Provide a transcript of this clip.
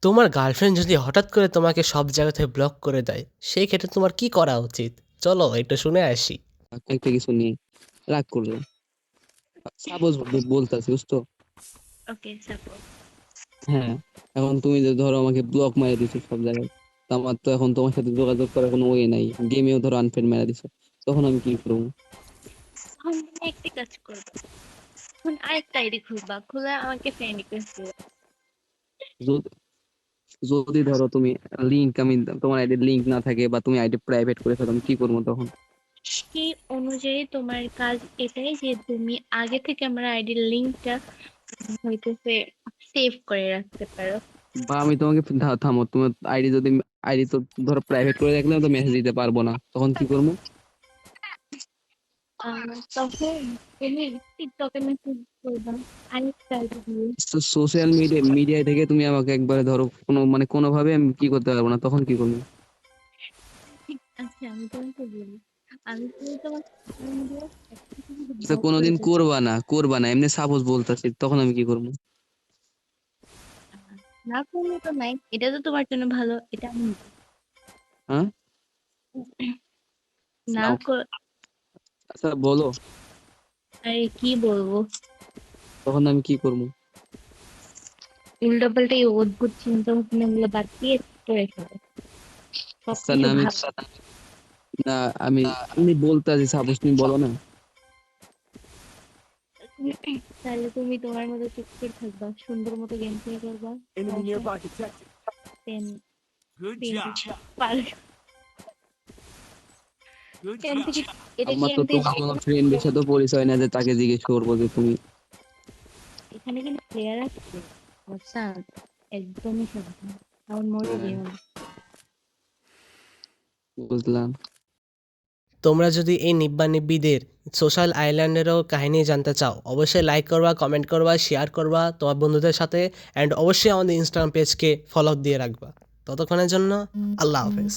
তোমার গার্লফ্রেন্ড যদি হঠাৎ করে তোমাকে সব জায়গা থেকে ব্লক করে দেয়, সেই ক্ষেত্রে তোমার কি করা উচিত? চলো একটু শুনে আসি। একটা কিছু নিয়ে রাগ করলাম। সাপোজ বলতেছি, বুঝছো? ওকে, সাপোজ। হ্যাঁ, এখন তুমি যে ধরো আমাকে ব্লক মারে দিছো সব জায়গায়, তো আমার তো এখন তোমার সাথে যোগাযোগ করার কোনো ওয়ে নাই, গেমেও ধরো আনফ্রেন্ড মেরে দিছো, তখন আমি কি করবো? তখন তুমি একটি কাজ করবে, তখন আরেকটা আইডি খুলবা, খুলে আমাকে ফ্রেন্ড রিকোয়েস্ট দিবে। যদি যদি ধরো তুমি লিঙ্ক, আমি তোমার আইডির লিঙ্ক না থাকে বা তুমি আইডি প্রাইভেট করে ফেলো, আমি কি করবো তখন? সেই অনুযায়ী তোমার কাজ এটাই যে তুমি আগে থেকে আমার আইডির লিঙ্কটা হইতেছে সেভ করে রাখতে পারো। বা আমি তোমাকে থামো, তোমার আইডি যদি, আইডি তো ধরো প্রাইভেট করে রাখলে আমি তো মেসেজ দিতে পারবো না, তখন কি করবো? তখন তুমি টিকটকে মেসেজ করবা আরেকটা আইডি দিয়ে। সোশ্যাল মিডিয়া থেকে তুমি আমাকে একবারে ধরো কোনোভাবে আমি কি করতে পারবো না, তখন কি করবো? আচ্ছা, আমি তোমাকে বলি, আমি যদি তোমার সোশ্যাল মিডিয়া আচ্ছা, ব্লক করে কোনোদিন দিই। করবা না এমনি সাপোজ বলতেছি, তখন আমি কি করবো? না করলে তো নাই, এটা তো তোমার জন্য ভালো, এটা আমি হ্যাঁ, না নাও, কর। আচ্ছা বলো, আরে কি বলবো, তখন আমি কি করবো? উল্টো পাল্টা এই অদ্ভুত চিন্তা ভাবনা গুলো বাদ দিয়ে করে ফেলো, আচ্ছা, সবকিছু না আমি, ভাব। না আমি আমি বলতেছি, সাপোজ তুমি বলো না। তাহলে তুমি তোমার মতো চুপ করে থাকবা, সুন্দর মতো গেম প্লে করবা, Enemy nearby detected. Ten Good ten job. পার Good টেন job. থেকে। এটা কি আমার তো এমপি? তোমার কোনো ফ্রেন্ডের সাথে পরিচয় না যে তাকে জিজ্ঞেস করবো যে তুমি। এখানে কিন্তু প্লেয়ার আছে, বুঝছেন? একদমই সাবধান, কারণ মরে হ্যাঁ, যেও না। বুঝলাম। তোমরা যদি এই নিব্বা নিব্বিদের সোশ্যাল আইল্যান্ডেরও কাহিনী জানতে চাও, অবশ্যই লাইক করবা, কমেন্ট করবা, শেয়ার করবা তোমার বন্ধুদের সাথে, অ্যান্ড অবশ্যই আমাদের ইনস্টাগ্রাম পেজকে ফলো দিয়ে রাখবা। ততক্ষণের জন্য আল্লাহ হাফেজ।